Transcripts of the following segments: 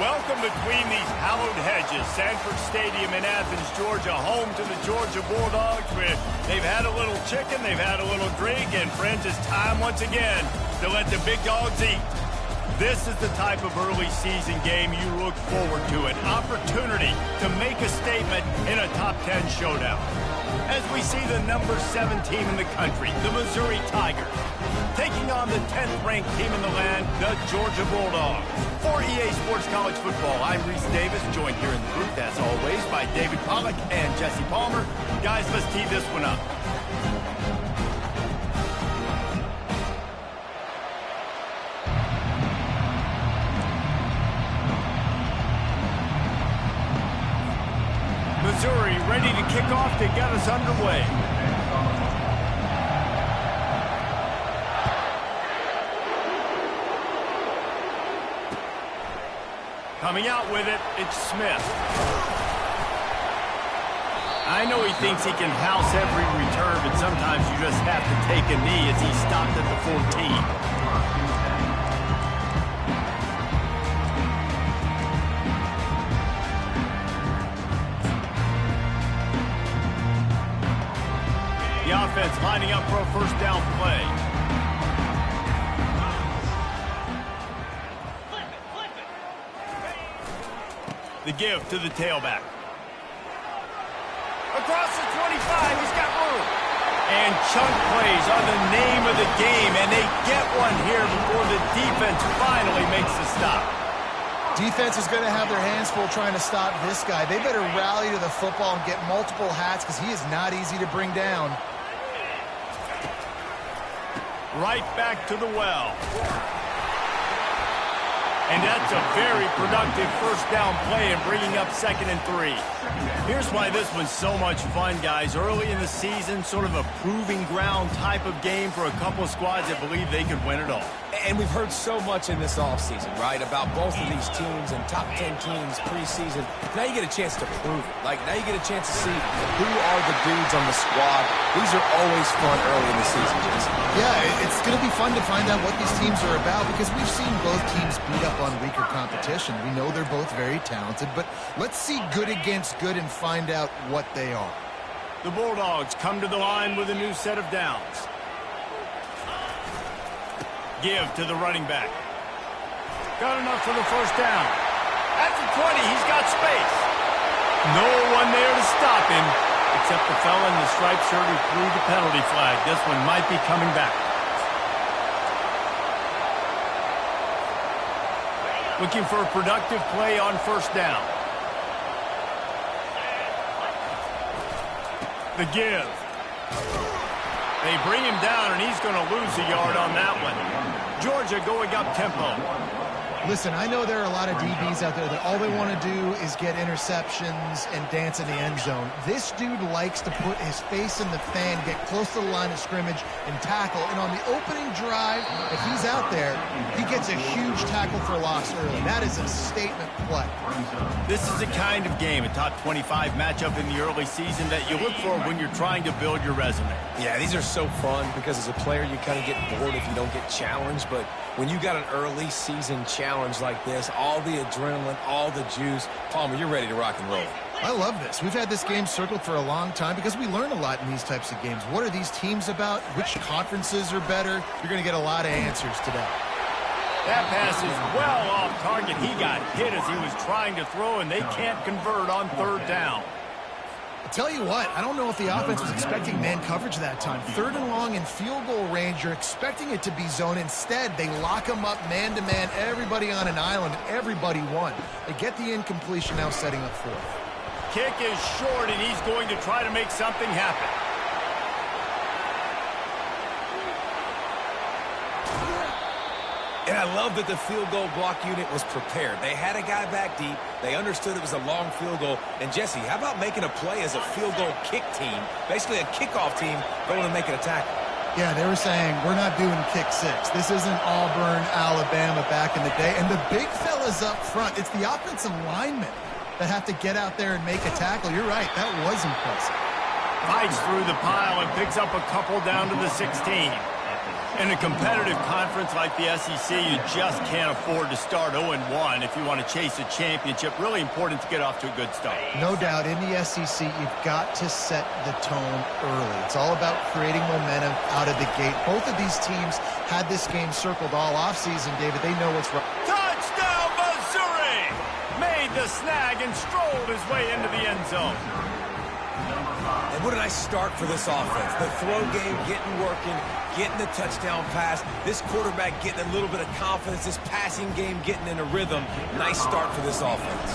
Welcome between these hallowed hedges. Sanford Stadium in Athens, Georgia, home to the Georgia Bulldogs. Where they've had a little chicken, they've had a little drink, and friends, it's time once again to let the big dogs eat. This is the type of early season game you look forward to, an opportunity to make a statement in a top 10 showdown. As we see the number 7 team in the country, the Missouri Tigers, taking on the 10th-ranked team in the land, the Georgia Bulldogs. For EA Sports College Football, I'm Reese Davis, joined here in the booth, as always, by David Pollack and Jesse Palmer. Guys, let's tee this one up. Missouri ready to kick off to get us underway. Coming out with it, it's Smith. I know he thinks he can house every return, but sometimes you just have to take a knee as he stopped at the 14. The offense lining up for a first down play. The give to the tailback. Across the 25, he's got room. And chunk plays are the name of the game, and they get one here before the defense finally makes the stop. Defense is going to have their hands full trying to stop this guy. They better rally to the football and get multiple hats because he is not easy to bring down. Right back to the well. And that's a very productive first down play and bringing up 2nd and 3. Here's why this was so much fun, guys. Early in the season, sort of a proving ground type of game for a couple of squads that believe they could win it all. And we've heard so much in this offseason, right, about both of these teams and top 10 teams preseason. Now you get a chance to prove it. Like, now you get a chance to see who are the dudes on the squad. These are always fun early in the season, Jason. Yeah, it's going to be fun to find out what these teams are about because we've seen both teams beat up on weaker competition. We know they're both very talented, but let's see good against good and find out what they are. The Bulldogs come to the line with a new set of downs. Give to the running back. Got enough for the first down. At the 20, he's got space. No one there to stop him, except the fella in the striped shirt who threw the penalty flag. This one might be coming back. Looking for a productive play on first down. The give. They bring him down, and he's going to lose a yard on that one. Georgia going up tempo. Listen, I know there are a lot of DBs out there that all they want to do is get interceptions and dance in the end zone. This dude likes to put his face in the fan, get close to the line of scrimmage, and tackle. And on the opening drive, if he's out there, he gets a huge tackle for loss early. That is a statement play. This is the kind of game, a top 25 matchup in the early season, that you look for when you're trying to build your resume. Yeah, these are so fun because as a player, you kind of get bored if you don't get challenged. But when you got an early season challenge like this, all the adrenaline, all the juice, Palmer, you're ready to rock and roll. I love this. We've had this game circled for a long time because we learn a lot in these types of games. What are these teams about? Which conferences are better? You're going to get a lot of answers today. That pass is well off target. He got hit as he was trying to throw, and they can't convert on third down. I'll tell you what, I don't know if the offense was expecting man coverage that time. 3rd and long in field goal range, you're expecting it to be zone. Instead, they lock them up man-to-man, everybody on an island, everybody won. They get the incompletion, now setting up 4th. Kick is short, and he's going to try to make something happen. And I love that the field goal block unit was prepared. They had a guy back deep. They understood it was a long field goal. And, Jesse, how about making a play as a field goal kick team, basically a kickoff team, going and making a tackle? Yeah, they were saying, we're not doing kick 6. This isn't Auburn, Alabama back in the day. And the big fellas up front, it's the offensive linemen that have to get out there and make a tackle. You're right, that was impressive. Fights through the pile and picks up a couple down to the 16. In a competitive conference like the SEC, you just can't afford to start 0-1 if you want to chase a championship. Really important to get off to a good start. No doubt, in the SEC, you've got to set the tone early. It's all about creating momentum out of the gate. Both of these teams had this game circled all offseason, David. They know what's right. Touchdown, Missouri! Made the snag and strolled his way into the end zone. And what a nice start for this offense. The throw game getting working, getting the touchdown pass. This quarterback getting a little bit of confidence. This passing game getting in a rhythm. Nice start for this offense.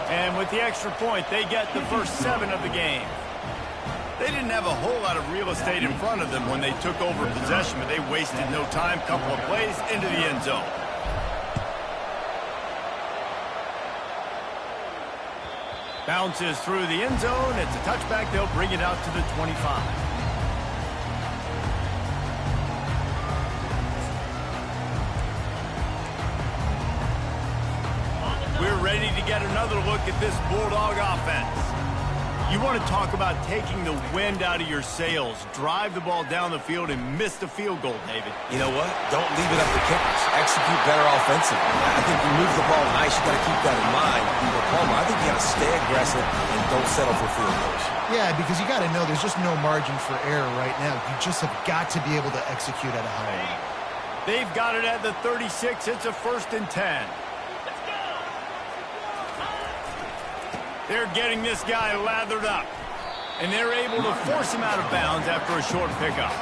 And with the extra point, they get the first 7 of the game. They didn't have a whole lot of real estate in front of them when they took over possession, but they wasted no time. Couple of plays into the end zone. Bounces through the end zone. It's a touchback. They'll bring it out to the 25. We're ready to get another look at this Bulldog offense. You want to talk about taking the wind out of your sails. Drive the ball down the field and miss the field goal, David. You know what? Don't leave it up to kickers. Execute better offensively. I think you move the ball nice. You got to keep that in mind. But Palmer, I think you got to stay aggressive and don't settle for field goals. Yeah, because you got to know there's just no margin for error right now. You just have got to be able to execute at a high level. They've got it at the 36. It's a 1st and 10. They're getting this guy lathered up, and they're able to force him out of bounds after a short pickup.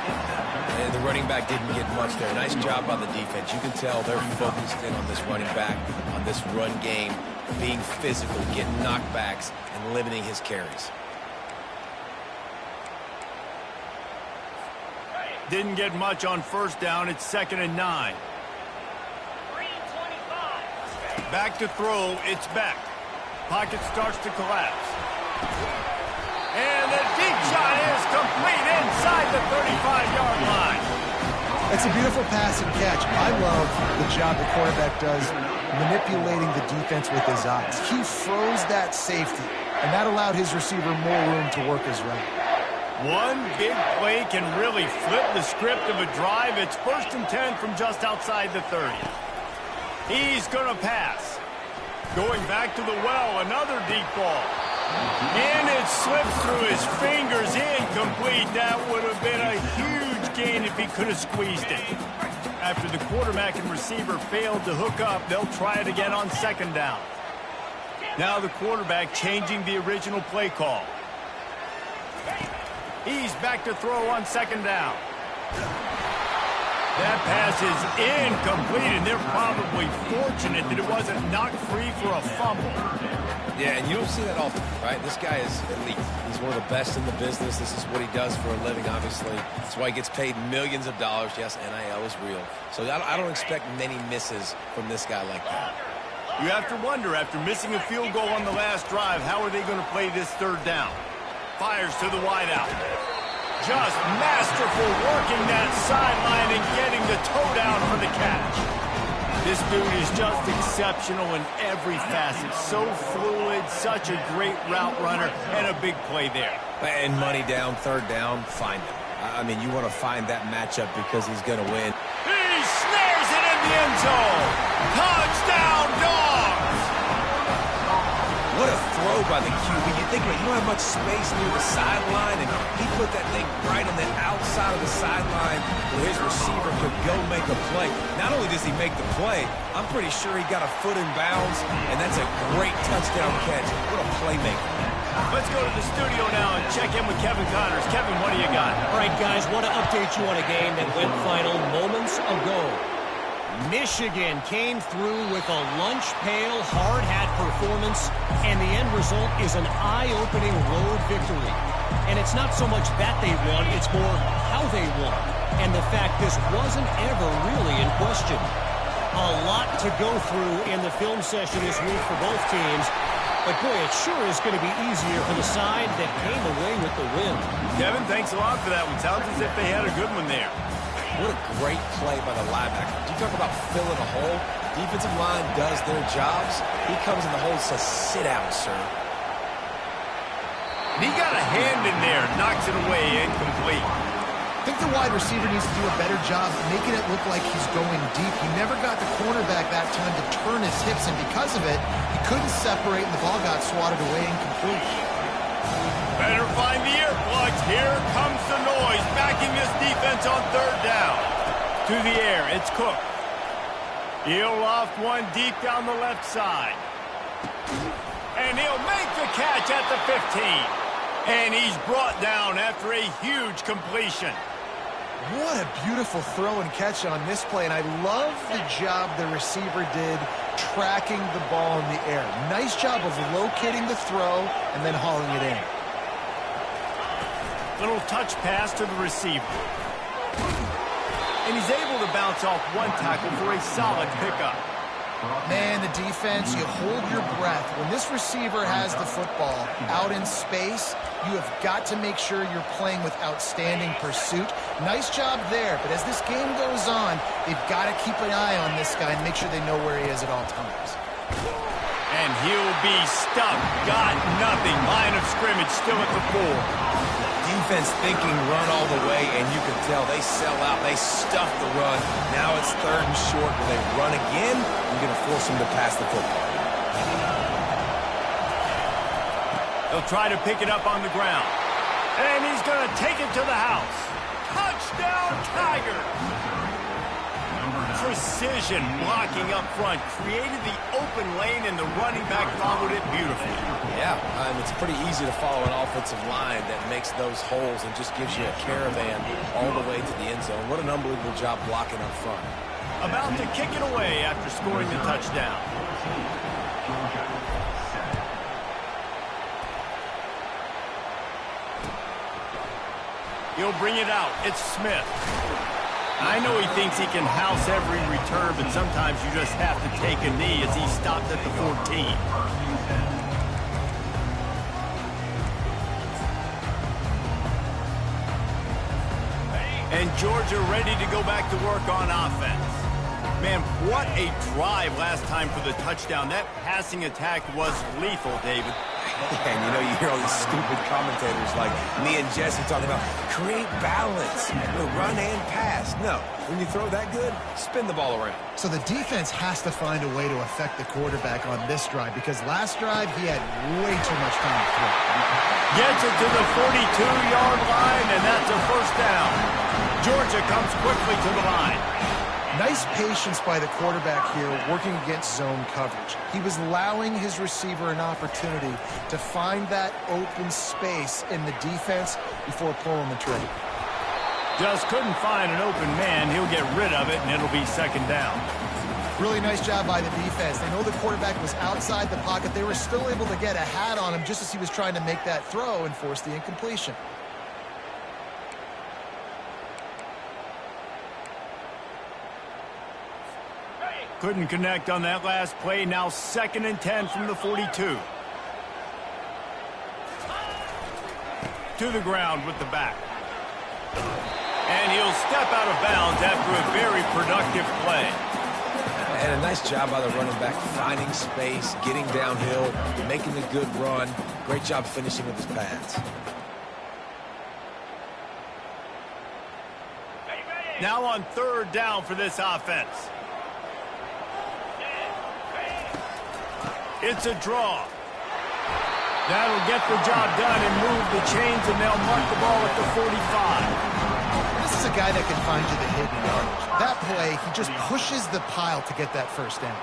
And the running back didn't get much there. Nice job by the defense. You can tell they're focused in on this running back, on this run game, being physical, getting knockbacks, and limiting his carries. Didn't get much on 1st down. It's 2nd and 9. Back to throw. It's Beck. Pocket starts to collapse. And the deep shot is complete inside the 35-yard line. It's a beautiful pass and catch. I love the job the quarterback does manipulating the defense with his eyes. He froze that safety, and that allowed his receiver more room to work his route. One big play can really flip the script of a drive. It's 1st and 10 from just outside the 30. He's going to pass. Going back to the well, another deep ball. And it slips through his fingers, incomplete. That would have been a huge gain if he could have squeezed it. After the quarterback and receiver failed to hook up, they'll try it again on 2nd down. Now the quarterback changing the original play call. He's back to throw on 2nd down. That pass is incomplete, and they're probably fortunate that it wasn't knocked free for a fumble. Yeah, and you don't see that often, right? This guy is elite. He's one of the best in the business. This is what he does for a living, obviously. That's why he gets paid millions of dollars. Yes, NIL is real. So I don't expect many misses from this guy like that. You have to wonder, after missing a field goal on the last drive, how are they going to play this 3rd down? Fires to the wideout. Just masterful working that sideline and getting the toe down for the catch. This dude is just exceptional in every facet. So fluid, such a great route runner, and a big play there. And money down, 3rd down, find him. I mean, you want to find that matchup because he's going to win. He snares it in the end zone. Touchdown, Dogs! What a throw by the QB. You think, you don't have much space near the sideline, and he put that thing right on the outside of the sideline where his receiver could go make a play. Not only does he make the play, I'm pretty sure he got a foot in bounds, and that's a great touchdown catch. What a playmaker. Let's go to the studio now and check in with Kevin Connors. Kevin, what do you got? All right, guys, want to update you on a game that went final moments ago. Michigan came through with a lunch pail, hard hat performance, and the end result is an eye-opening road victory. And it's not so much that they won, it's more how they won. And the fact this wasn't ever really in question. A lot to go through in the film session this week for both teams. But, boy, it sure is going to be easier for the side that came away with the win. Kevin, thanks a lot for that one. Sounds as if they had a good one there. What a great play by the linebacker. You talk about filling a hole. Defensive line does their jobs. He comes in the hole and says, sit down, sir. And he got a hand in there, knocks it away, incomplete. I think the wide receiver needs to do a better job making it look like he's going deep. He never got the cornerback that time to turn his hips, and because of it, he couldn't separate, and the ball got swatted away incomplete. Better find the earplugs. Here comes the noise, backing this defense on third down. To the air, it's Cook. He'll loft one deep down the left side. And he'll make the catch at the 15. And he's brought down after a huge completion. What a beautiful throw and catch on this play, and I love the job the receiver did tracking the ball in the air. Nice job of locating the throw and then hauling it in. Little touch pass to the receiver. And he's able to bounce off one tackle for a solid pickup. Man, the defense, you hold your breath. When this receiver has the football out in space, you have got to make sure you're playing with outstanding pursuit. Nice job there, but as this game goes on, they've got to keep an eye on this guy and make sure they know where he is at all times. And he'll be stuck. Got nothing. Line of scrimmage still at the 4. Defense thinking run all the way, and you can tell they sell out. They stuff the run. Now it's third and short. Will they run again? You're going to force them to pass the football. They'll try to pick it up on the ground. And he's going to take it to the house. Touchdown, Tigers! Precision blocking up front created the open lane, and the running back followed it beautifully. Yeah, it's pretty easy to follow an offensive line that makes those holes and just gives you a caravan all the way to the end zone. What an unbelievable job blocking up front. About to kick it away after scoring the touchdown. He'll bring it out. It's Smith. I know he thinks he can house every return, but sometimes you just have to take a knee as he stopped at the 14. And Georgia ready to go back to work on offense. Man, what a drive last time for the touchdown. That passing attack was lethal, David. Yeah, and you hear all these stupid commentators like me and Jesse talking about create balance, run and pass. No, when you throw that good, spin the ball around. So the defense has to find a way to affect the quarterback on this drive, because last drive he had way too much time to throw. Gets it to the 42-yard line, and that's a first down. Georgia comes quickly to the line. Nice patience by the quarterback here working against zone coverage. He was allowing his receiver an opportunity to find that open space in the defense before pulling the trigger. Just couldn't find an open man. He'll get rid of it, and it'll be second down. Really nice job by the defense. They know the quarterback was outside the pocket. They were still able to get a hat on him just as he was trying to make that throw and force the incompletion. Couldn't connect on that last play. Now 2nd and 10 from the 42. To the ground with the back. And he'll step out of bounds after a very productive play. And a nice job by the running back, finding space, getting downhill, making a good run. Great job finishing with his pads. Now on 3rd down for this offense. It's a draw. That'll get the job done and move the chains, and they'll mark the ball at the 45. This is a guy that can find you the hidden yardage. That play, he just pushes the pile to get that first down.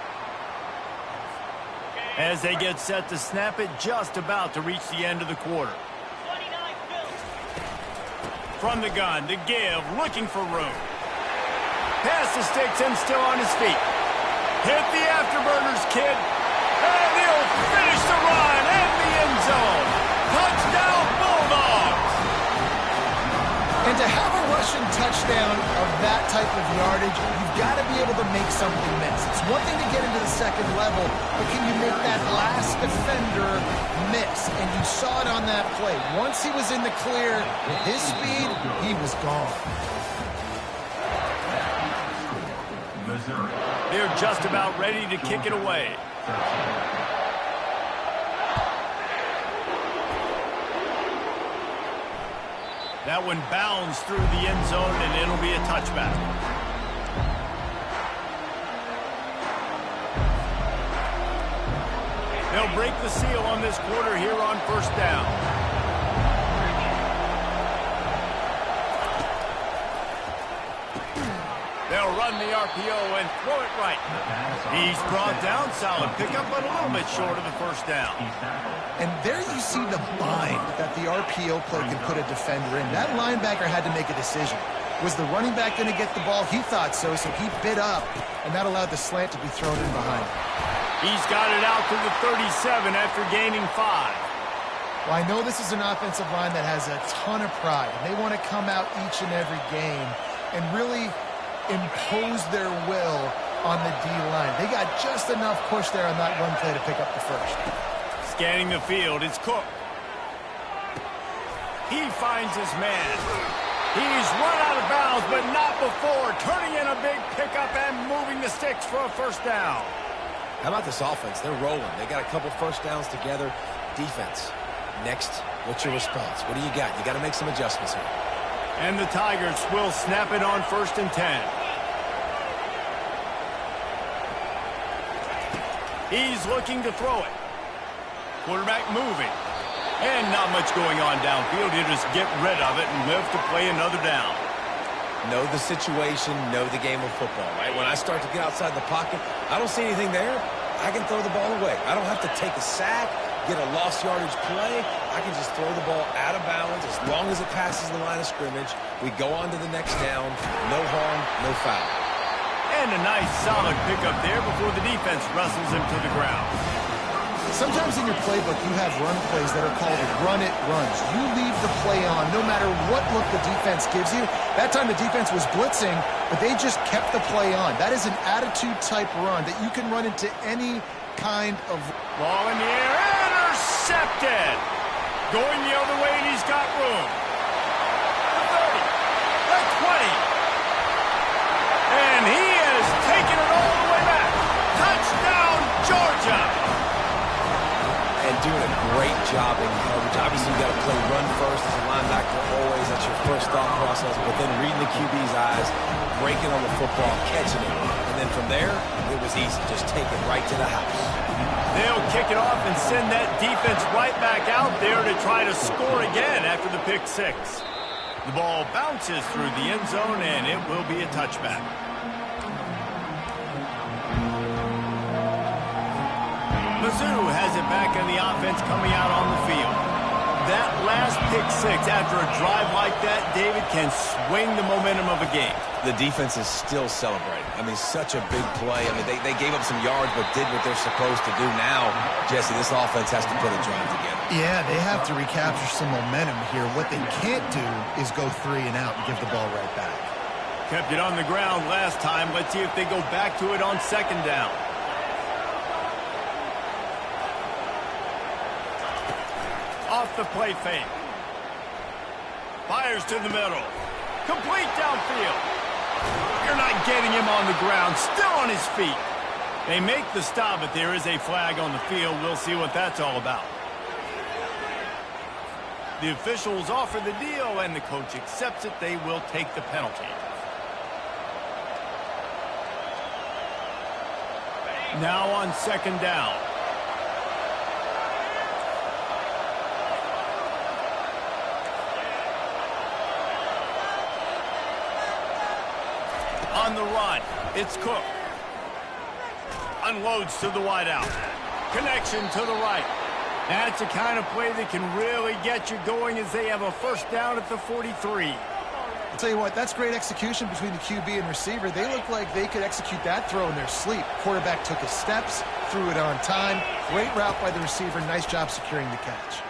As they get set to snap it, just about to reach the end of the quarter. From the gun, to give, looking for room. Pass the sticks and still on his feet. Hit the afterburners, kid. And he'll finish the run and the end zone. Touchdown, Bulldogs! And to have a rushing touchdown of that type of yardage, you've got to be able to make something miss. It's one thing to get into the second level, but can you make that last defender miss? And you saw it on that play. Once he was in the clear, with his speed, he was gone. They're just about ready to kick it away. That one bounds through the end zone, and it'll be a touchback. They'll break the seal on this quarter here on first down. They'll run the RPO and throw it right. He's brought down. Solid pickup, but a little bit short of the first down. And there you see the bind that the RPO play can put a defender in. That linebacker had to make a decision. Was the running back going to get the ball? He thought so, so he bit up, and that allowed the slant to be thrown in behind. He's got it out to the 37 after gaining 5. Well, I know this is an offensive line that has a ton of pride, and they want to come out each and every game and really impose their will on the D-line. They got just enough push there on that run play to pick up the first. Scanning the field, it's Cook. He finds his man. He's run out of bounds, but not before. Turning in a big pickup and moving the sticks for a first down. How about this offense? They're rolling. They got a couple first downs together. Defense. Next, what's your response? What do you got? You got to make some adjustments here. And the Tigers will snap it on 1st and 10. He's looking to throw it. Quarterback moving. And not much going on downfield. He'll just get rid of it and live to play another down. Know the situation, know the game of football, right? When I start to get outside the pocket, I don't see anything there. I can throw the ball away. I don't have to take a sack, get a lost yardage play. I can just throw the ball out of bounds as long as it passes the line of scrimmage. We go on to the next down. No harm, no foul. And a nice solid pickup there before the defense wrestles him to the ground. Sometimes in your playbook, you have run plays that are called run-it runs. You leave the play on no matter what look the defense gives you. That time the defense was blitzing, but they just kept the play on. That is an attitude-type run that you can run into any kind of... Ball in the air, intercepted! Going the other way, and he's got room. The 30, the 20. And he has taken it all the way back. Touchdown, Georgia! And doing a great job in coverage. Obviously, you got to play run first as a linebacker always. That's your first thought process. But then reading the QB's eyes, breaking on the football, catching it. And then from there, it was easy. Just take it right to the house. They'll kick it off and send that defense right back out there to try to score again after the pick 6. The ball bounces through the end zone, and it will be a touchback. Mizzou has it back in the offense coming out on the field. That last pick 6 after a drive like that, David, can swing the momentum of a game. The defense is still celebrating. I mean, such a big play. I mean, they gave up some yards but did what they're supposed to do. Now, Jesse, this offense has to put a drive together. Yeah, they have to recapture some momentum here. What they can't do is go 3 and out and give the ball right back. Kept it on the ground last time. Let's see if they go back to it on 2nd down. Off the play fake. Fires to the middle. Complete downfield. You're not getting him on the ground. Still on his feet. They make the stop, but there is a flag on the field. We'll see what that's all about. The officials offer the deal, and the coach accepts it. They will take the penalty. Now on 2nd down. On the run, it's Cook. Unloads to the wideout. Connection to the right. That's the kind of play that can really get you going as they have a first down at the 43. I'll tell you what, that's great execution between the QB and receiver. They look like they could execute that throw in their sleep. Quarterback took his steps, threw it on time. Great route by the receiver. Nice job securing the catch.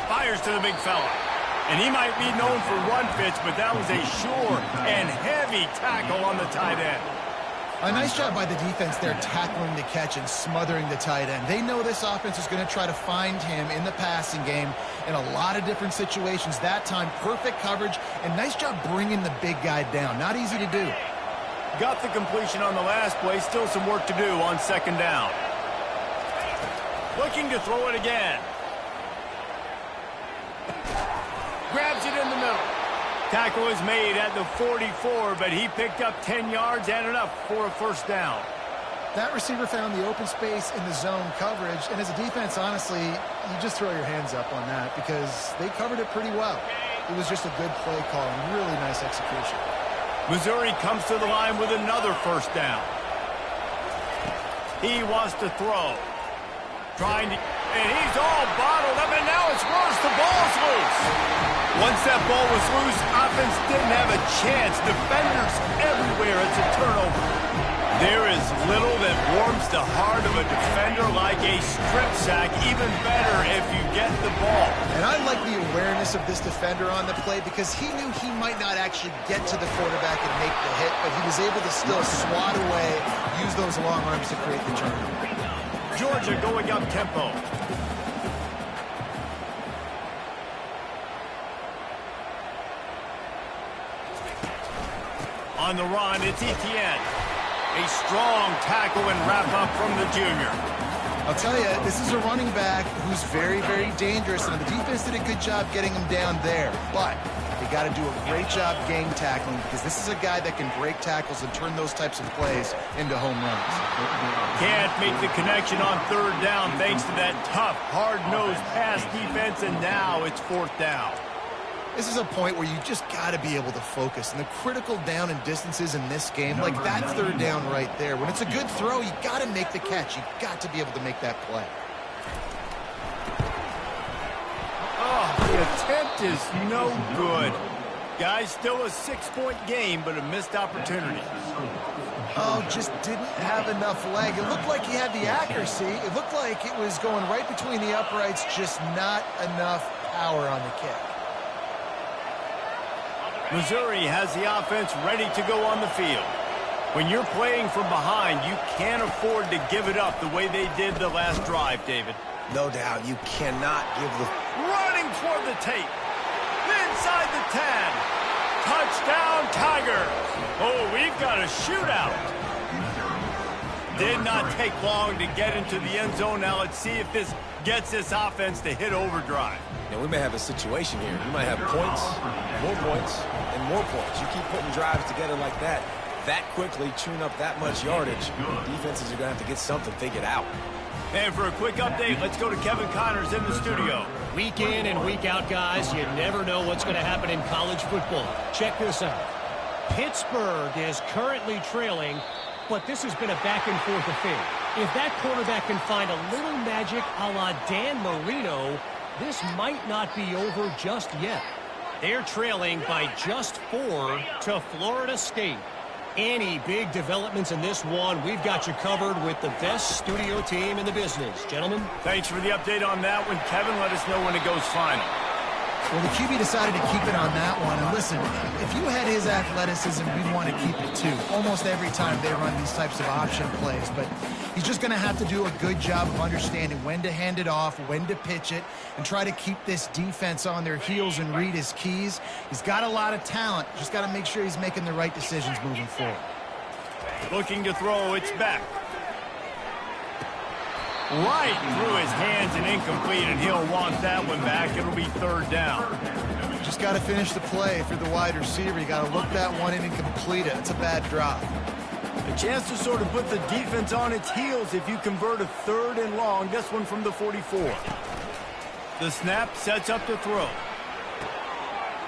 Fires to the big fella. And he might be known for run fits, but that was a sure and heavy tackle on the tight end. A nice job by the defense there tackling the catch and smothering the tight end. They know this offense is going to try to find him in the passing game in a lot of different situations. That time, perfect coverage, and nice job bringing the big guy down. Not easy to do. Got the completion on the last play. Still some work to do on 2nd down. Looking to throw it again. Grabs it in the Tackle is made at the 44, but he picked up 10 yards and enough for a first down. That receiver found the open space in the zone coverage, and as a defense, honestly, you just throw your hands up on that because they covered it pretty well. It was just a good play call and really nice execution. Missouri comes to the line with another first down. He wants to throw. And he's all bottled up, and now it's worse. The ball's loose. Once that ball was loose, offense didn't have a chance. Defenders everywhere. It's a turnover. There is little that warms the heart of a defender like a strip sack. Even better if you get the ball. And I like the awareness of this defender on the play because he knew he might not actually get to the quarterback and make the hit, but he was able to still swat away, use those long arms to create the turnover. Georgia going up tempo. On the run, it's Etienne. A strong tackle and wrap up from the junior. I'll tell you, this is a running back who's very, very dangerous, and the defense did a good job getting him down there. But they got to do a great job game tackling because this is a guy that can break tackles and turn those types of plays into home runs. Can't make the connection on third down thanks to that tough, hard-nosed pass defense, and now it's fourth down. This is a point where you just got to be able to focus. And the critical down and distances in this game, like that third down right there, when it's a good throw, you got to make the catch. You got to be able to make that play. Oh, the attempt is no good. Guys, still a 6-point game, but a missed opportunity. Oh, just didn't have enough leg. It looked like he had the accuracy. It looked like it was going right between the uprights, just not enough power on the kick. Missouri has the offense ready to go on the field. When you're playing from behind, you can't afford to give it up the way they did the last drive, David. No doubt, you cannot give the... Running toward the tape. Inside the 10. Touchdown, Tiger. Oh, we've got a shootout. Did not take long to get into the end zone. Now let's see if this gets this offense to hit overdrive. Yeah, we may have a situation here. We might have points, and more points. You keep putting drives together like that quickly, chewing up that much yardage, defenses are going to have to get something figured out. And for a quick update, let's go to Kevin Connors in the studio. Week in and week out, guys, you never know what's going to happen in college football. Check this out. Pittsburgh is currently trailing, but this has been a back-and-forth affair. If that quarterback can find a little magic a la Dan Marino, this might not be over just yet. They're trailing by just 4 to Florida State. Any big developments in this one, we've got you covered with the best studio team in the business. Gentlemen. Thanks for the update on that one. Kevin, let us know when it goes final. Well, the QB decided to keep it on that one. And listen, if you had his athleticism, we'd want to keep it too. Almost every time they run these types of option plays. But he's just going to have to do a good job of understanding when to hand it off, when to pitch it, and try to keep this defense on their heels and read his keys. He's got a lot of talent. Just got to make sure he's making the right decisions moving forward. Looking to throw, it's back. Right through his hands and incomplete, and he'll want that one back. It'll be third down. Just got to finish the play. If you're the wide receiver, you got to look that one in and complete it. It's a bad drop. A chance to sort of put the defense on its heels if you convert a third and long. This one from the 44. The snap sets up to throw.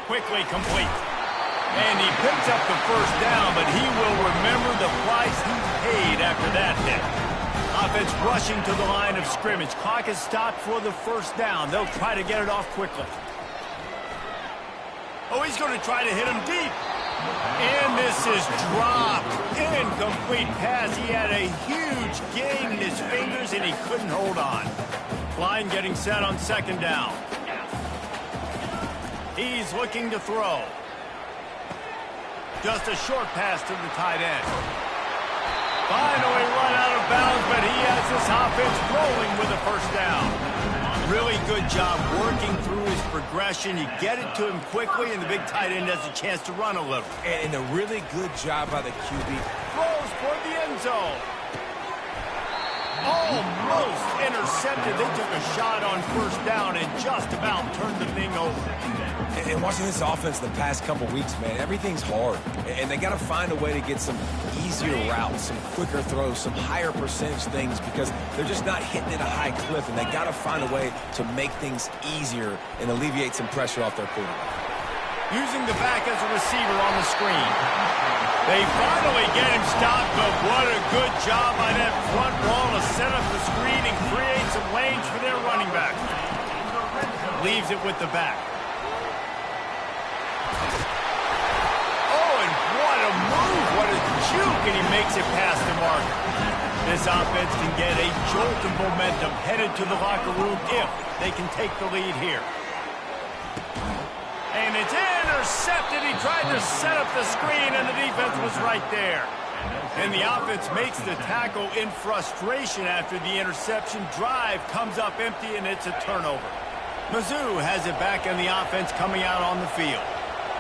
Quickly complete. And he picks up the first down, but he will remember the price he paid after that hit. Offense rushing to the line of scrimmage. Clock is stopped for the first down. They'll try to get it off quickly. Oh, he's going to try to hit him deep. And this is dropped. Incomplete pass. He had a huge gain in his fingers, and he couldn't hold on. Line getting set on second down. He's looking to throw. Just a short pass to the tight end. Finally run out of bounds, but he has this offense rolling with a first down. Really good job working through his progression. You get it to him quickly, and the big tight end has a chance to run a little. And a really good job by the QB. Throws for the end zone. Almost intercepted. They took a shot on first down and just about turned the thing over. And watching this offense the past couple weeks, man, everything's hard. And they got to find a way to get some easier routes, some quicker throws, some higher percentage things because they're just not hitting at a high clip. And they got to find a way to make things easier and alleviate some pressure off their quarterback. Using the back as a receiver on the screen. They finally get him stopped, but what a good job by that front wall to set up the screen and create some lanes for their running back. Leaves it with the back. Oh, and what a move. What a juke, and he makes it past the marker. This offense can get a jolt of momentum headed to the locker room if they can take the lead here. And it's intercepted. He tried to set up the screen, and the defense was right there. And the offense makes the tackle in frustration after the interception. Drive comes up empty, and it's a turnover. Mizzou has it back, and the offense coming out on the field.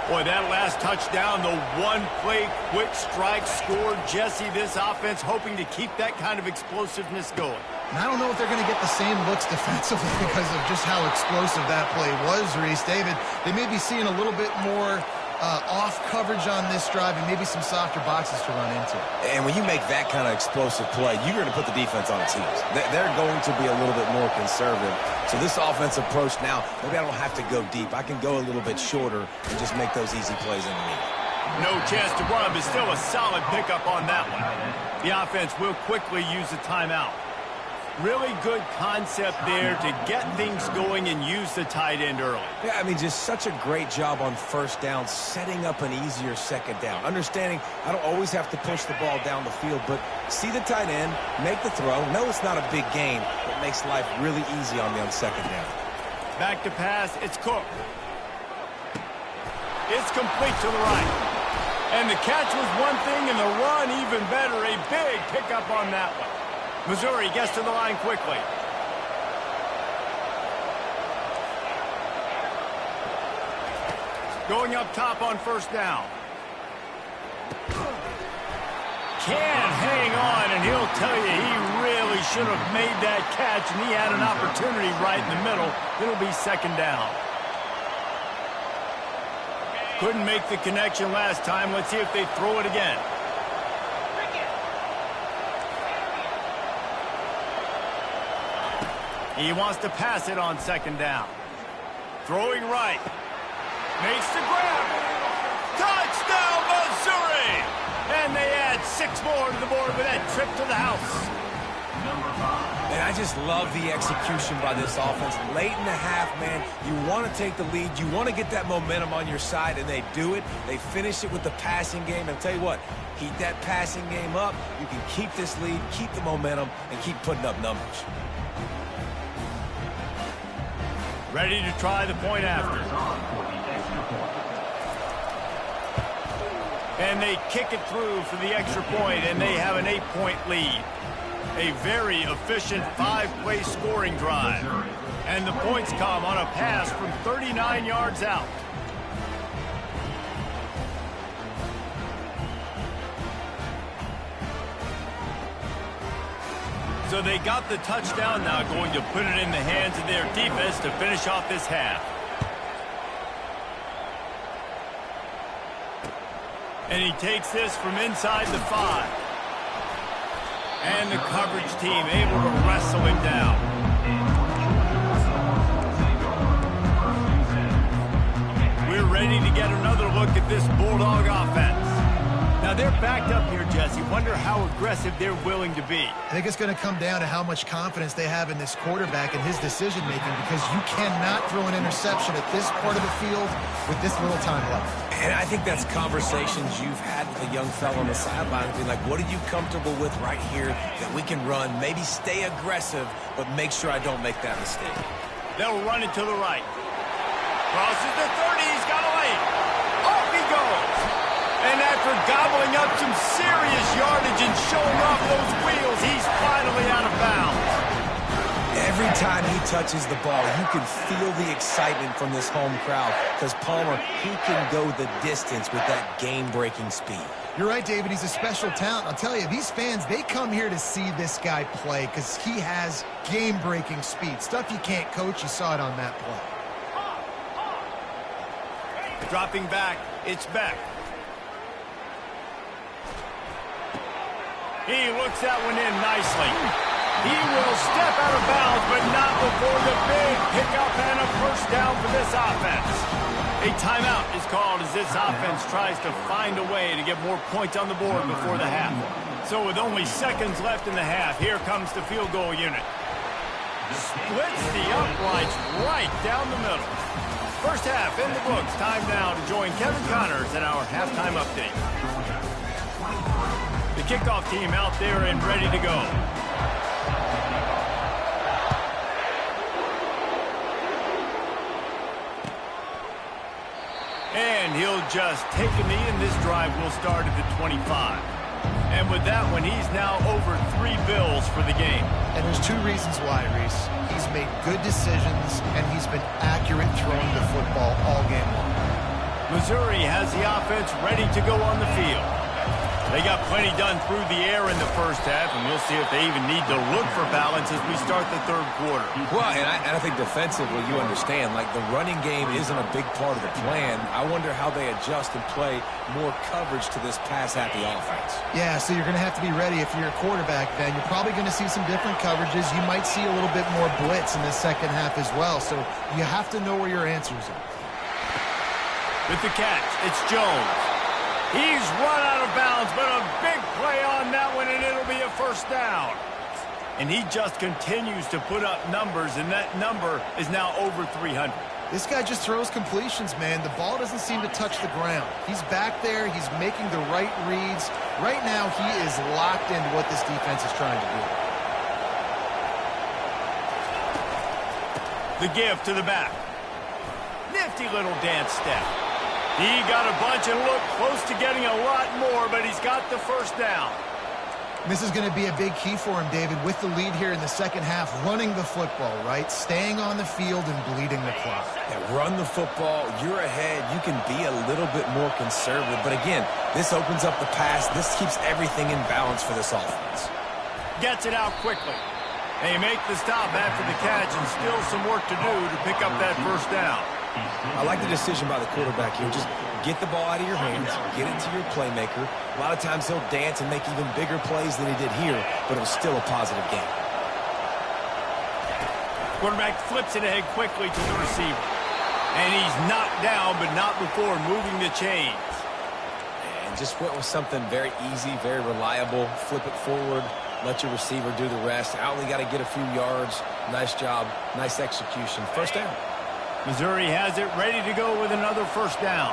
Boy, that last touchdown, the one-play quick strike scored. Jesse, this offense hoping to keep that kind of explosiveness going. And I don't know if they're going to get the same looks defensively because of just how explosive that play was, Reese. David, they may be seeing a little bit more off coverage on this drive and maybe some softer boxes to run into. And when you make that kind of explosive play, you're going to put the defense on its heels. They're going to be a little bit more conservative. So this offensive approach now, maybe I don't have to go deep. I can go a little bit shorter and just make those easy plays underneath. No chance to run, but still a solid pickup on that one. The offense will quickly use a timeout. Really good concept there to get things going and use the tight end early. Yeah, I mean, just such a great job on first down, setting up an easier second down. Understanding I don't always have to push the ball down the field, but see the tight end, make the throw. No, it's not a big gain, but makes life really easy on me on second down. Back to pass, it's Cook. It's complete to the right. And the catch was one thing, and the run even better. A big pickup on that one. Missouri gets to the line quickly. Going up top on first down. Can't hang on, and he'll tell you he really should have made that catch, and he had an opportunity right in the middle. It'll be second down. Couldn't make the connection last time. Let's see if they throw it again. He wants to pass it on second down. Throwing right. Makes the grab. Touchdown, Missouri! And they add 6 more to the board with that trip to the house. And I just love the execution by this offense. Late in the half, man, you want to take the lead. You want to get that momentum on your side, and they do it. They finish it with the passing game. And I'll tell you what, keep that passing game up. You can keep this lead, keep the momentum, and keep putting up numbers. Ready to try the point after. And they kick it through for the extra point, and they have an 8-point lead. A very efficient 5-play scoring drive. And the points come on a pass from 39 yards out. So they got the touchdown, now going to put it in the hands of their defense to finish off this half. And he takes this from inside the 5. And the coverage team able to wrestle him down. We're ready to get another look at this Bulldog offense. Now, they're backed up here, Jesse. Wonder how aggressive they're willing to be. I think it's going to come down to how much confidence they have in this quarterback and his decision-making, because you cannot throw an interception at this part of the field with this little time left. And I think that's conversations you've had with a young fellow on the sideline. Being like, what are you comfortable with right here that we can run? Maybe stay aggressive, but make sure I don't make that mistake. They'll run it to the right. Crosses the 30. He's got a lane. Off he goes. And after gobbling up some serious yardage and showing off those wheels, he's finally out of bounds. Every time he touches the ball, you can feel the excitement from this home crowd because Palmer, he can go the distance with that game-breaking speed. You're right, David. He's a special talent. I'll tell you, these fans, they come here to see this guy play because he has game-breaking speed. Stuff you can't coach. You saw it on that play. Dropping back, it's Beck. He looks that one in nicely. He will step out of bounds, but not before the big pickup and a first down for this offense. A timeout is called as this offense tries to find a way to get more points on the board before the half. So with only seconds left in the half, here comes the field goal unit. Splits the uprights right down the middle. First half in the books. Time now to join Kevin Connors in our halftime update. The kickoff team out there and ready to go. And he'll just take a knee, and this drive will start at the 25. And with that one, he's now over 3 bills for the game. And there's 2 reasons why, Reese. He's made good decisions, and he's been accurate throwing the football all game long. Missouri has the offense ready to go on the field. They got plenty done through the air in the first half, and we'll see if they even need to look for balance as we start the third quarter. Well, and I think defensively, you understand, like the running game isn't a big part of the plan. I wonder how they adjust and play more coverage to this pass-happy offense. Yeah, so you're going to have to be ready if you're a quarterback, Ben. You're probably going to see some different coverages. You might see a little bit more blitz in the second half as well, so you have to know where your answers are. With the catch, it's Jones. He's run out of bounds, but a big play on that one, and it'll be a first down. And he just continues to put up numbers, and that number is now over 300. This guy just throws completions, man. The ball doesn't seem to touch the ground. He's back there. He's making the right reads. Right now, he is locked into what this defense is trying to The do. give to the back. Nifty little dance step. He got a bunch and looked close to getting a lot more, but he's got the first down. This is going to be a big key for him, David, with the lead here in the second half, running the football, right? Staying on the field and bleeding the clock. Yeah, run the football. You're ahead. You can be a little bit more conservative. But again, this opens up the pass. This keeps everything in balance for this offense. Gets it out quickly. They make the stop after the catch, and still some work to do to pick up that first down. I like the decision by the quarterback here. Just get the ball out of your hands, get it to your playmaker. A lot of times he'll dance and make even bigger plays than he did here, but it was still a positive game. Quarterback flips it ahead quickly to the receiver. And he's knocked down, but not before moving the chains. And just went with something very easy, very reliable. Flip it forward, let your receiver do the rest. I only got to get a few yards. Nice job, nice execution. First down. Missouri has it ready to go with another first down.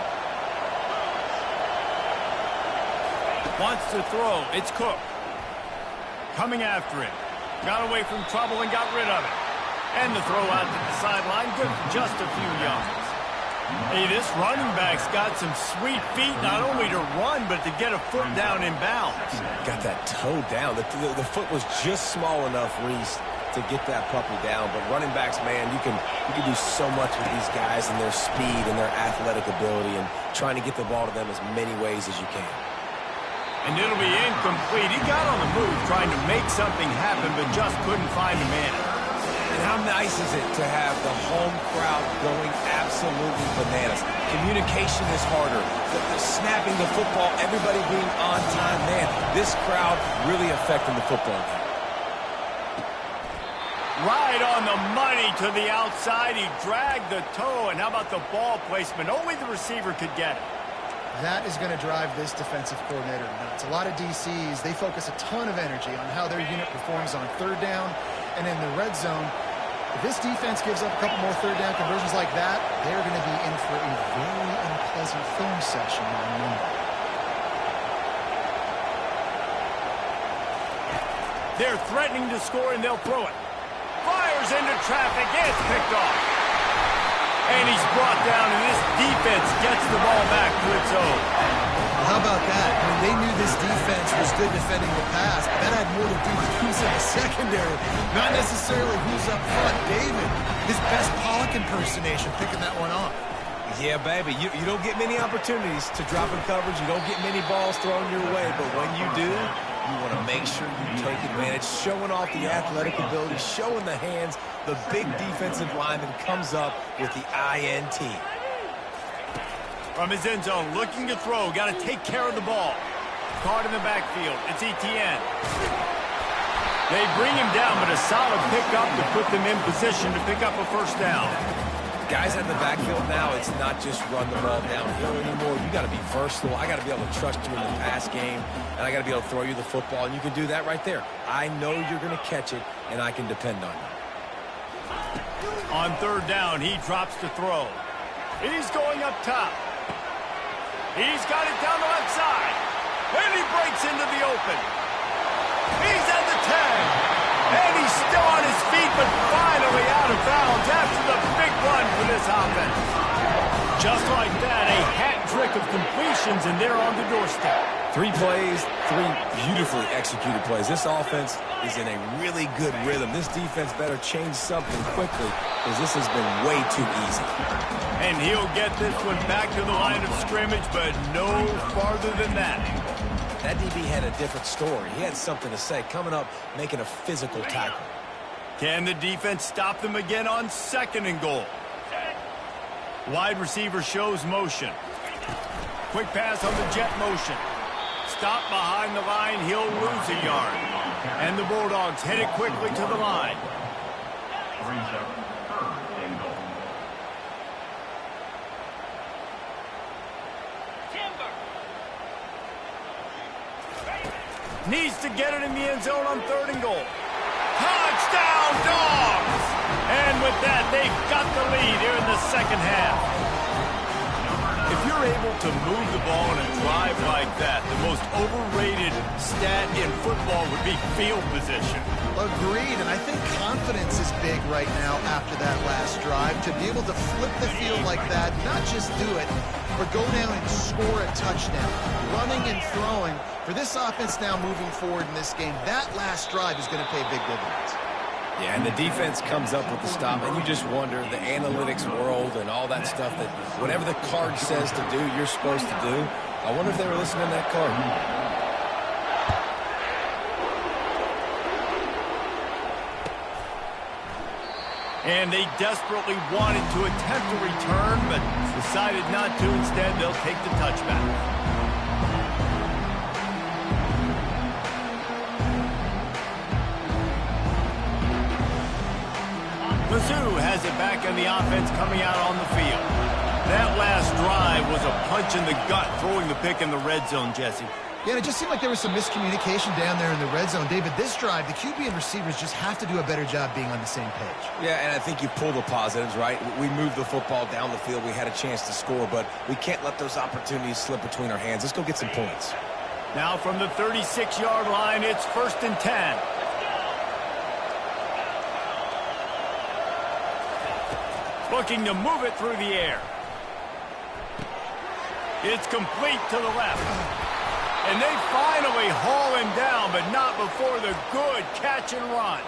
Wants to throw. It's Cook. Coming after him. Got away from trouble and got rid of it. And the throw out to the sideline. Good for just a few yards. Hey, this running back's got some sweet feet, not only to run, but to get a foot down in bounds. Got that toe down. The foot was just small enough, Reese, to get that puppy down. But running backs, man, you can do so much with these guys and their speed and their athletic ability and trying to get the ball to them as many ways as you can. And it'll be incomplete. He got on the move trying to make something happen, but just couldn't find a man. And how nice is it to have the home crowd going absolutely bananas? Communication is harder. The snapping the football, everybody being on time. Man, this crowd really affecting the football game. Right on the money to the outside. He dragged the toe. And how about the ball placement? Only the receiver could get it. That is going to drive this defensive coordinator nuts. A lot of DCs, they focus a ton of energy on how their unit performs on third down and in the red zone. If this defense gives up a couple more third down conversions like that, they're going to be in for a very unpleasant film session on Monday. They're threatening to score, and they'll throw it. Fires into traffic. It's picked off. And he's brought down, and this defense gets the ball back to its own. How about that? I mean, they knew this defense was good defending the pass, but that had more to do with who's in the secondary, not necessarily who's up front. David, his best Pollock impersonation, picking that one off. Yeah, baby, you don't get many opportunities to drop in coverage. You don't get many balls thrown your way, but when you do, you want to make sure you take advantage, showing off the athletic ability, showing the hands. The big defensive lineman comes up with the INT. From his end zone, looking to throw. Got to take care of the ball. Caught in the backfield. It's ETN. They bring him down, but a solid pickup to put them in position to pick up a first down. Guys at the backfield now, it's not just run the ball downhill anymore. You got to be versatile. I got to be able to trust you in the pass game, and I got to be able to throw you the football, and you can do that right there. I know you're going to catch it, and I can depend on you. On third down, he drops to throw. He's going up top. He's got it down the left side. And he breaks into the open. He's at the 10. And he's still on his feet, but finally out of bounds after the big run for this offense. Just like that, a hat trick of completions, and they're on the doorstep. 3 plays, 3 beautifully executed plays. This offense is in a really good rhythm. This defense better change something quickly because this has been way too easy. And he'll get this one back to the line of scrimmage, but no farther than that. That DB had a different story. He had something to say, coming up, making a physical tackle. Can the defense stop them again on 2nd and goal? Wide receiver shows motion. Quick pass on the jet motion. Stop behind the line, he'll lose a yard. And the Bulldogs headed quickly to the line. Needs to get it in the end zone on 3rd and goal. Touchdown, Dogs! And with that, they've got the lead here in the second half. If you're able to move the ball in a drive like that, the most overrated stat in football would be field position. Agreed, and I think confidence is big right now after that last drive. To be able to flip the field like that, not just do it, but go down and score a touchdown. Running and throwing. For this offense now moving forward in this game, that last drive is going to pay big dividends. Yeah, and the defense comes up with the stop, and you just wonder, the analytics world and all that stuff, that whatever the card says to do, you're supposed to do. I wonder if they were listening to that card. And they desperately wanted to attempt a return, but decided not to. Instead, they'll take the touchback. Mizzou has it back on the offense coming out on the field. That last drive was a punch in the gut, throwing the pick in the red zone, Jesse. Yeah, and it just seemed like there was some miscommunication down there in the red zone. David, this drive, the QB and receivers just have to do a better job being on the same page. Yeah, and I think you pull the positives, right? We moved the football down the field. We had a chance to score, but we can't let those opportunities slip between our hands. Let's go get some points. Now from the 36-yard line, it's 1st and 10. Looking to move it through the air. It's complete to the left. And they finally haul him down, but not before the good catch and run.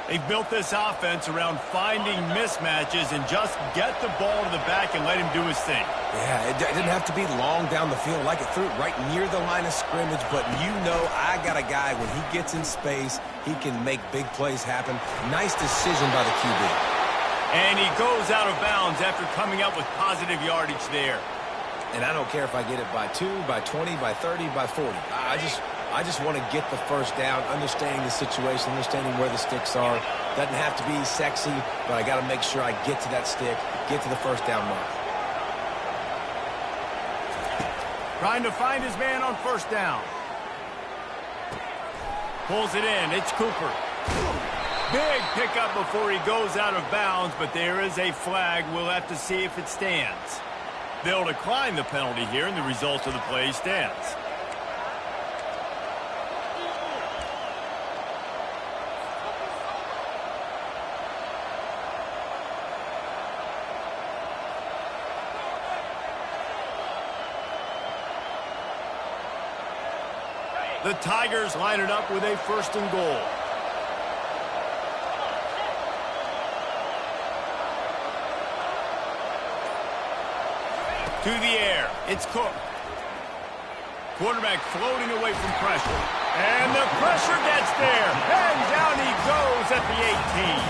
They've built this offense around finding mismatches and just get the ball to the back and let him do his thing. Yeah, it didn't have to be long down the field. Like it threw it right near the line of scrimmage, but you know I got a guy, when he gets in space, he can make big plays happen. Nice decision by the QB. And he goes out of bounds after coming up with positive yardage there. And I don't care if I get it by 2, by 20, by 30, by 40. I just want to get the first down, understanding the situation, understanding where the sticks are. Doesn't have to be sexy, but I got to make sure I get to that stick, get to the first down mark. Trying to find his man on 1st down. Pulls it in. It's Cooper. Big pickup before he goes out of bounds, but there is a flag. We'll have to see if it stands. They'll decline the penalty here, and the result of the play stands. The Tigers line it up with a 1st and goal. To the air, it's Cook. Quarterback floating away from pressure. And the pressure gets there. And down he goes at the 18.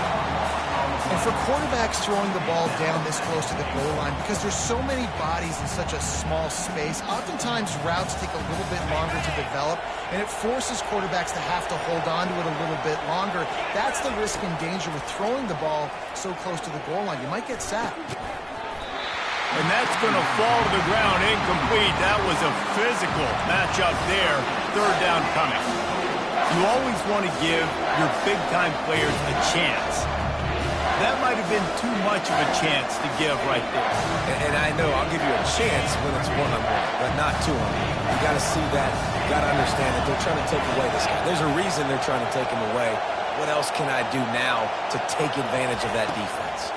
And for quarterbacks throwing the ball down this close to the goal line, because there's so many bodies in such a small space, oftentimes routes take a little bit longer to develop, and it forces quarterbacks to have to hold on to it a little bit longer. That's the risk and danger with throwing the ball so close to the goal line. You might get sacked. And that's going to fall to the ground incomplete. That was a physical matchup there. Third down coming. You always want to give your big-time players a chance. That might have been too much of a chance to give right there. And I know I'll give you a chance when it's one-on-one, but not two-on-one. You got to see that. You got to understand that they're trying to take away this guy. There's a reason they're trying to take him away. What else can I do now to take advantage of that defense?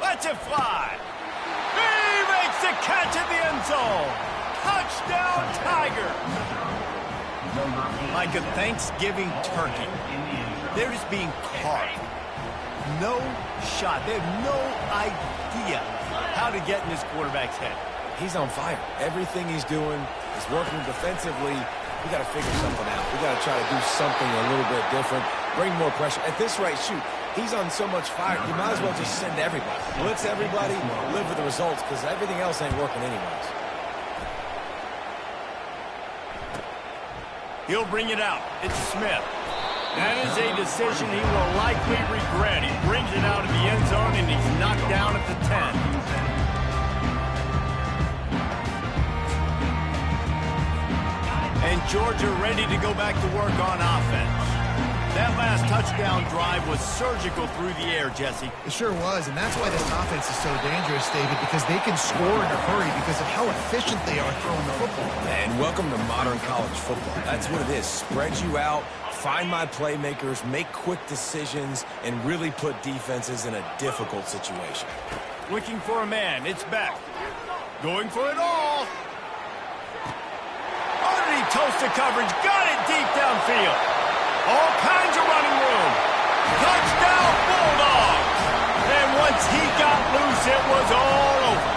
Let's it fly. He makes the catch in the end zone. Touchdown, Tiger. Like a Thanksgiving turkey. They're just being carved. No shot. They have no idea how to get in this quarterback's head. He's on fire. Everything he's doing is working defensively. We got to figure something out. We got to try to do something a little bit different. Bring more pressure. At this rate, shoot, he's on so much fire, you might as well just send everybody. Blitz everybody, live with the results, because everything else ain't working anyways. He'll bring it out. It's Smith. That is a decision he will likely regret. He brings it out of the end zone, and he's knocked down at the 10. And Georgia ready to go back to work on offense. That last touchdown drive was surgical through the air, Jesse. It sure was, and that's why this offense is so dangerous, David, because they can score in a hurry because of how efficient they are throwing the football. And welcome to modern college football. That's what it is. Spread you out, find my playmakers, make quick decisions, and really put defenses in a difficult situation. Looking for a man. It's Beck. Going for it all. Underneath toasted coverage. Got it deep downfield. All kinds of running room. Touchdown, Bulldogs. And once he got loose, it was all over.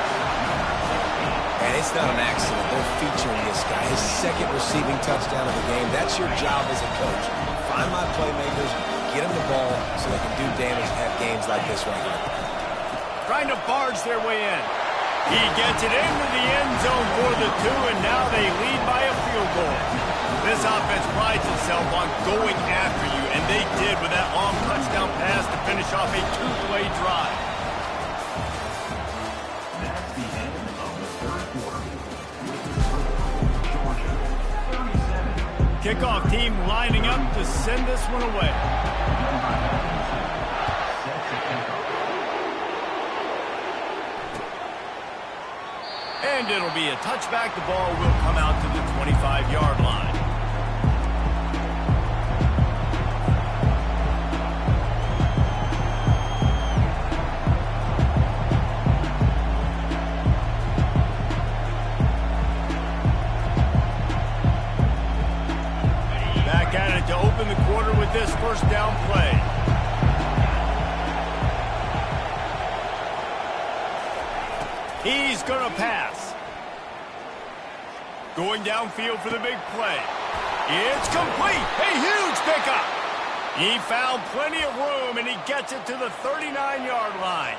And it's not an accident. They're featuring this guy. His second receiving touchdown of the game. That's your job as a coach. Find my playmakers, get them the ball so they can do damage and have games like this right here. Trying to barge their way in. He gets it into the end zone for the 2, and now they lead by a field goal. This offense prides itself on going after you, and they did with that long touchdown pass to finish off a 2-play drive. That's the end of the third quarter. Kickoff team lining up to send this one away. And it'll be a touchback. The ball will come out to the 25-yard line. Back at it to open the quarter with this first down play. He's going to pass. Going downfield for the big play. It's complete. A huge pickup. He found plenty of room, and he gets it to the 39-yard line.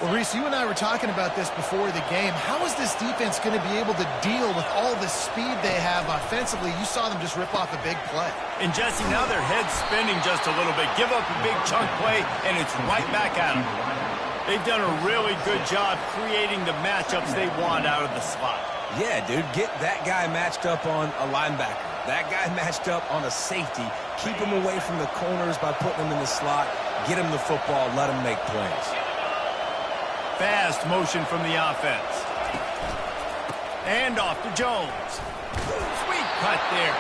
Well, Reese, you and I were talking about this before the game. How is this defense going to be able to deal with all the speed they have offensively? You saw them just rip off a big play. And, Jesse, now their head's spinning just a little bit. Give up a big chunk play, and it's right back at them. They've done a really good job creating the matchups they want out of the slot. Yeah, dude, get that guy matched up on a linebacker. That guy matched up on a safety. Keep him away from the corners by putting him in the slot. Get him the football. Let him make plays. Fast motion from the offense. And off to Jones. Sweet cut there.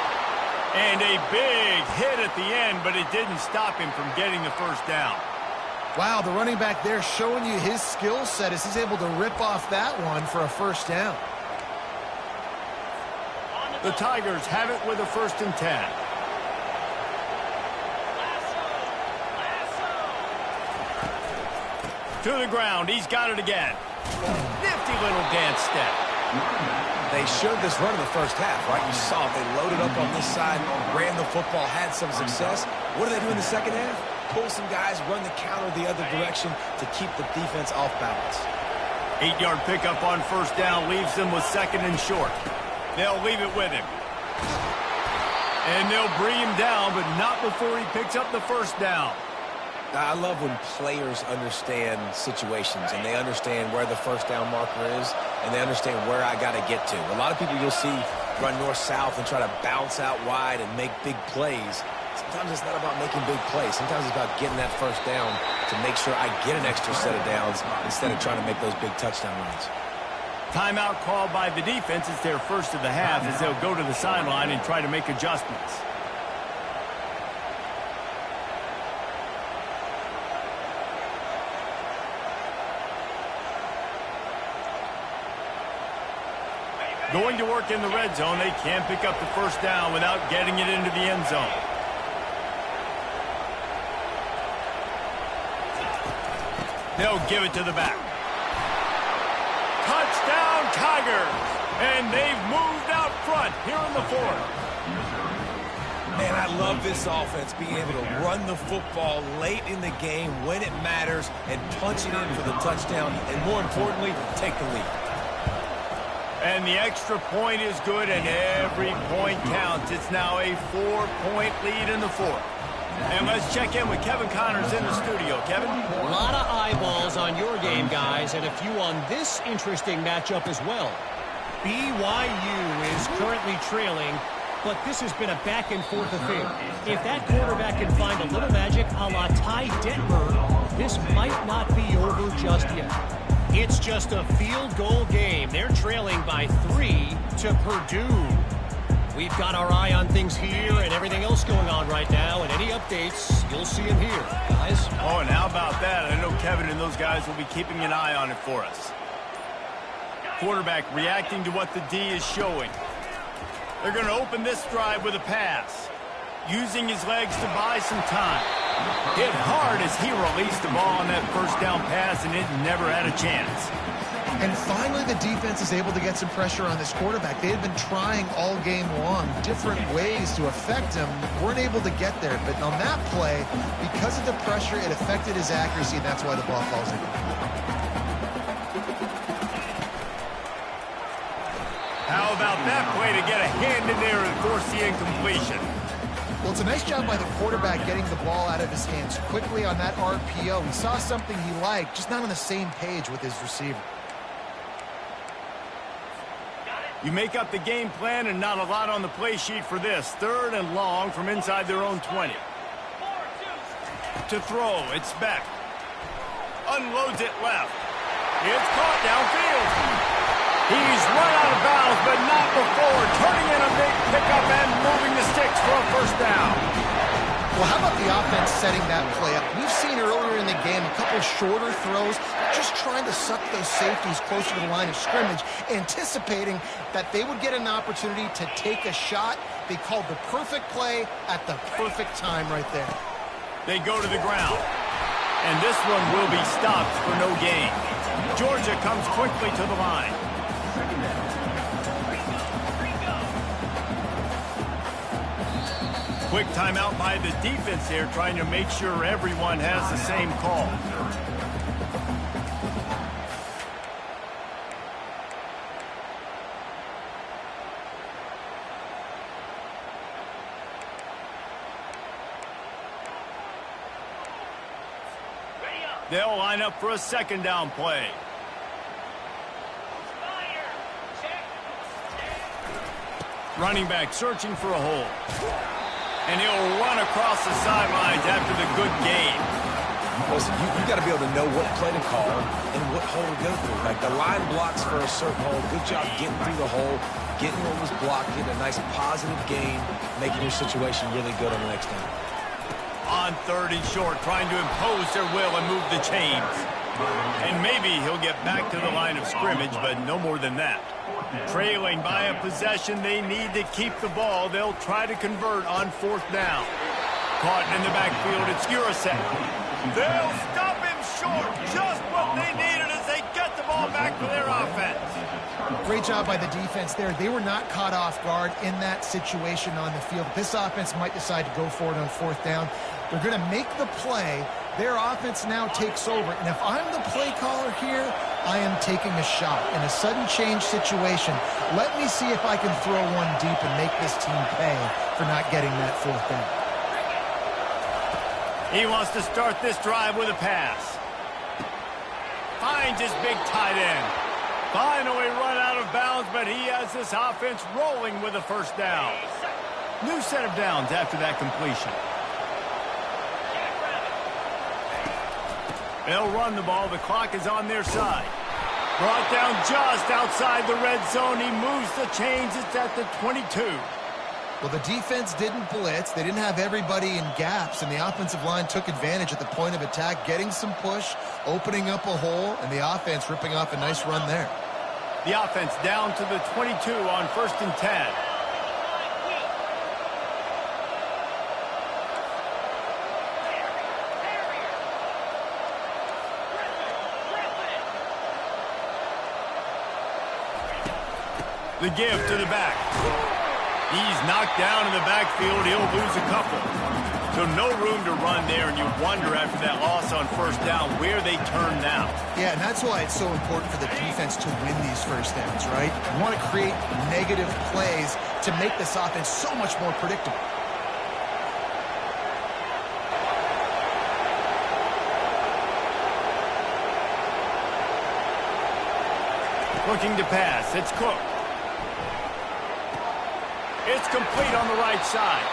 And a big hit at the end, but it didn't stop him from getting the first down. Wow, the running back there showing you his skill set as he's able to rip off that one for a first down. The Tigers have it with a 1st and 10. To the ground. He's got it again. Nifty little dance step. They showed this run in the first half, right? You saw they loaded up on this side, ran the football, had some success. What do they do in the second half? pull some guys, run the counter the other direction to keep the defense off balance. 8-yard pickup on first down leaves them with second and short. They'll leave it with him. And they'll bring him down, but not before he picks up the first down. I love when players understand situations and they understand where the first down marker is and they understand where I got to get to. A lot of people you'll see run north-south and try to bounce out wide and make big plays. Sometimes it's not about making big plays. Sometimes it's about getting that first down to make sure I get an extra set of downs instead of trying to make those big touchdown runs. Timeout called by the defense. It's their first of the half as they'll go to the sideline and try to make adjustments. Going to work in the red zone. They can't pick up the first down without getting it into the end zone. They'll give it to the back. Touchdown, Tigers! And they've moved out front here in the fourth. Man, I love this offense, being able to run the football late in the game when it matters and punch it in for the touchdown, and more importantly, take the lead. And the extra point is good, and every point counts. It's now a 4-point lead in the fourth. And let's check in with Kevin Connors in the studio. Kevin? A lot of eyeballs on your game, guys, and a few on this interesting matchup as well. BYU is currently trailing, but this has been a back-and-forth affair. If that quarterback can find a little magic a la Ty Detmer, this might not be over just yet. It's just a field goal game. They're trailing by 3 to Purdue. We've got our eye on things here and everything else going on right now, and any updates, you'll see them here, guys. Oh, and how about that? I know Kevin and those guys will be keeping an eye on it for us. Quarterback reacting to what the D is showing. They're going to open this drive with a pass, using his legs to buy some time. Hit hard as he released the ball on that first down pass, and it never had a chance. And finally, the defense is able to get some pressure on this quarterback. They had been trying all game long different ways to affect him. Weren't able to get there. But on that play, because of the pressure, it affected his accuracy, and that's why the ball falls in. How about that play to get a hand in there and force the incompletion? Well, it's a nice job by the quarterback getting the ball out of his hands quickly on that RPO. He saw something he liked, just not on the same page with his receiver. You make up the game plan and not a lot on the play sheet for this. 3rd and long from inside their own 20. To throw, it's Beck. Unloads it left. It's caught downfield. He's run out of bounds, but not before turning in a big pickup and moving the sticks for a first down. Well, how about the offense setting that play up? We've seen earlier in the game a couple shorter throws, just trying to suck those safeties closer to the line of scrimmage, anticipating that they would get an opportunity to take a shot. They called the perfect play at the perfect time right there. They go to the ground, and this one will be stopped for no gain. Georgia comes quickly to the line. Quick timeout by the defense here, trying to make sure everyone has the same call. They'll line up for a second down play. Running back searching for a hole. And he'll run across the sidelines after the good game. Listen, you got to be able to know what play to call and what hole to go through. Like the line blocks for a certain hole. Good job getting through the hole, getting what was blocked, getting a nice positive gain, making your situation really good on the next down. On 3rd and short, trying to impose their will and move the chains. And maybe he'll get back to the line of scrimmage, but no more than that. Trailing by a possession, they need to keep the ball. They'll try to convert on 4th down. Caught in the backfield, it's Urasek. They'll stop him short, just what they needed as they get the ball back for their offense. Great job by the defense there. They were not caught off guard in that situation on the field. This offense might decide to go for it on fourth down. They're going to make the play. Their offense now takes over. And if I'm the play caller here, I am taking a shot. In a sudden change situation, let me see if I can throw one deep and make this team pay for not getting that fourth down. He wants to start this drive with a pass. Finds his big tight end. Finally run out of bounds, but he has this offense rolling with a first down. New set of downs after that completion. They'll run the ball. The clock is on their side. Brought down just outside the red zone. He moves the chains. It's at the 22. Well, the defense didn't blitz. They didn't have everybody in gaps, and the offensive line took advantage at the point of attack, getting some push, opening up a hole, and the offense ripping off a nice run there. The offense down to the 22 on 1st and 10. The give to the back. He's knocked down in the backfield. He'll lose a couple. So no room to run there, and you wonder after that loss on first down where they turn now. Yeah, and that's why it's so important for the defense to win these first downs, right? You want to create negative plays to make this offense so much more predictable. Looking to pass. It's Cook. It's complete on the right side.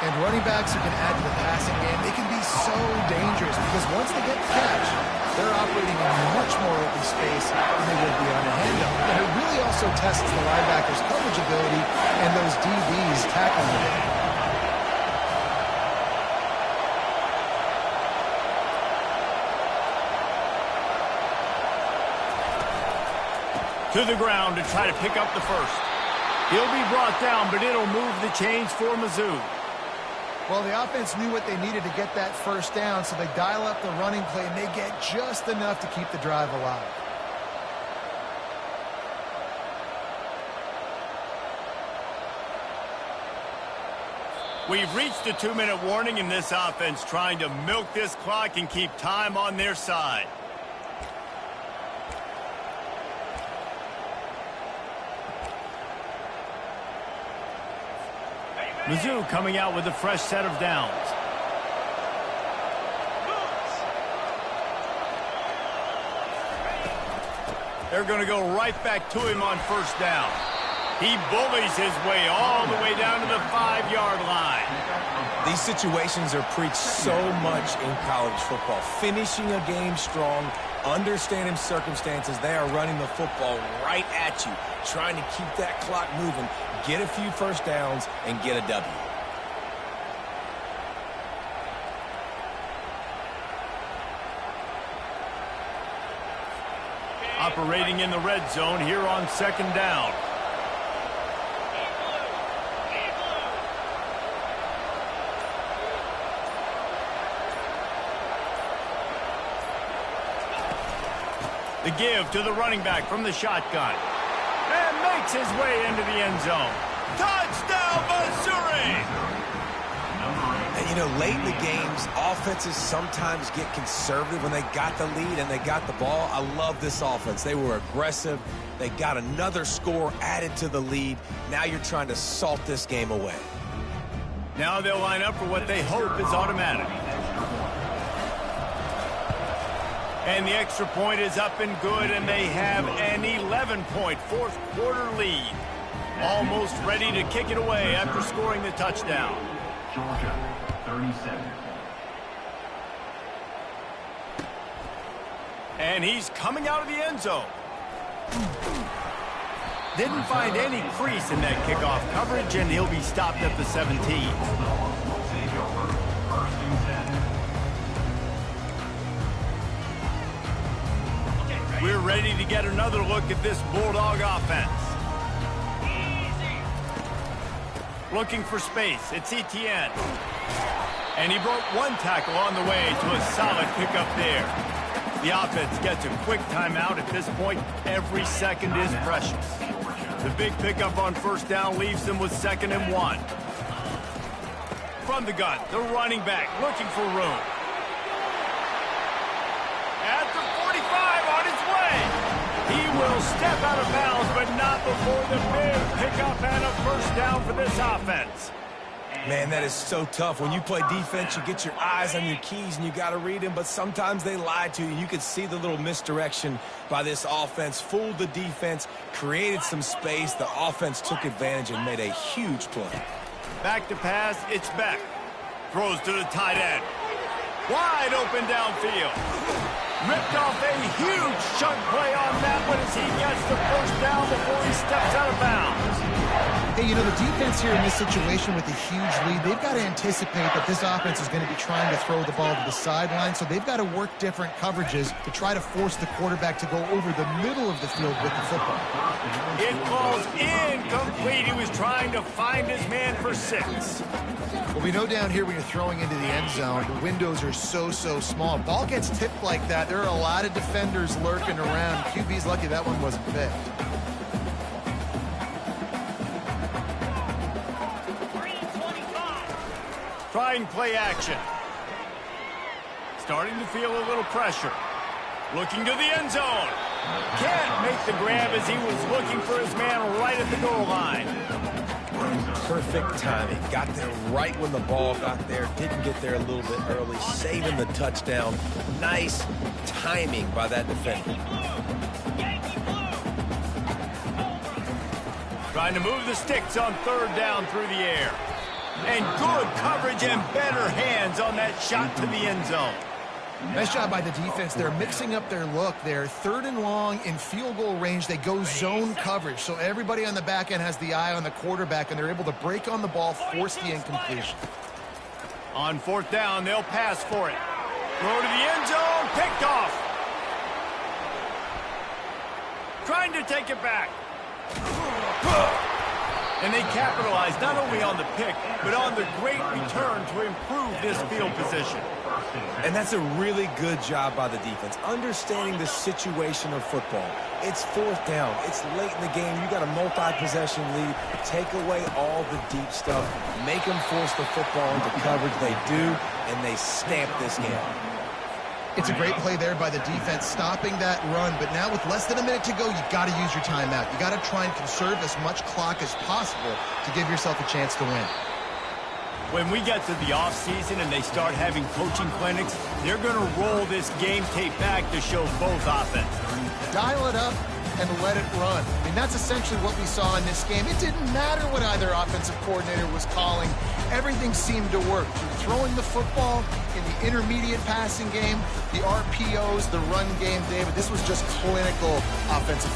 And running backs who can add to the passing game, they can be so dangerous because once they get the catch, they're operating in much more open space than they would be on a handoff. And it really also tests the linebackers' coverage ability and those DBs' tackling ability. To the ground to try to pick up the first. He'll be brought down, but it'll move the chains for Mizzou. Well, the offense knew what they needed to get that first down, so they dial up the running play, and they get just enough to keep the drive alive. We've reached a 2-minute warning in this offense, trying to milk this clock and keep time on their side. Mizzou coming out with a fresh set of downs. They're going to go right back to him on first down. He bullies his way all the way down to the 5-yard line. These situations are preached so much in college football. Finishing a game strong, understanding circumstances. They are running the football right at you, trying to keep that clock moving, get a few first downs, and get a W. Operating in the red zone here on 2nd down. The give to the running back from the shotgun. And makes his way into the end zone. Touchdown, Missouri! And, you know, late in the games, offenses sometimes get conservative when they got the lead and they got the ball. I love this offense. They were aggressive. They got another score added to the lead. Now you're trying to salt this game away. Now they'll line up for what they hope is automatic. And the extra point is up and good, and they have an 11-point fourth-quarter lead. Almost ready to kick it away after scoring the touchdown. Georgia, 37. And he's coming out of the end zone. Didn't find any crease in that kickoff coverage, and he'll be stopped at the 17. We're ready to get another look at this Bulldog offense. Looking for space. It's Etienne. And he broke one tackle on the way to a solid pickup there. The offense gets a quick timeout. At this point, every second is precious. The big pickup on first down leaves them with 2nd and 1. From the gun, the running back looking for room. At the 45, on his way. He will step out of bounds, but not before the big pickup and a first down for this offense. Man, that is so tough. When you play defense, you get your eyes on your keys and you got to read them, but sometimes they lie to you. You could see the little misdirection by this offense, fooled the defense, created some space. The offense took advantage and made a huge play. Back to pass, it's Beck. Throws to the tight end. Wide open downfield. Ripped off a huge chunk play on that one as he gets the first down before he steps out of bounds. Hey, you know, the defense here in this situation with a huge lead, they've got to anticipate that this offense is going to be trying to throw the ball to the sideline, so they've got to work different coverages to try to force the quarterback to go over the middle of the field with the football. It falls incomplete. He was trying to find his man for 6. Well, we know down here when you're throwing into the end zone, the windows are so small. Ball gets tipped like that, there are a lot of defenders lurking around. QB's lucky that one wasn't picked. Trying play action. Starting to feel a little pressure. Looking to the end zone. Can't make the grab as he was looking for his man right at the goal line. Perfect timing. Got there right when the ball got there. Didn't get there a little bit early. Saving the touchdown. Nice timing by that defender. Trying to move the sticks on 3rd down through the air. And good coverage and better hands on that shot to the end zone. Nice job by the defense. They're mixing up their look. They're 3rd and long in field goal range. They go zone coverage. So everybody on the back end has the eye on the quarterback, and they're able to break on the ball, force the incompletion. On 4th down, they'll pass for it. Throw to the end zone, picked off. Trying to take it back. And they capitalize not only on the pick, but on the great return to improve this field position. And that's a really good job by the defense, understanding the situation of football. It's 4th down. It's late in the game. You got a multi-possession lead. Take away all the deep stuff. Make them force the football into coverage. They do, and they stamp this game. It's a great play there by the defense, stopping that run. But now with less than a minute to go, you got to use your timeout. You got to try and conserve as much clock as possible to give yourself a chance to win. When we get to the offseason and they start having coaching clinics, they're going to roll this game tape back to show both offenses. Dial it up and let it run. I mean, that's essentially what we saw in this game. It didn't matter what either offensive coordinator was calling. Everything seemed to work. Through throwing the football, in the intermediate passing game, the RPOs, the run game, David, this was just clinical offensive football.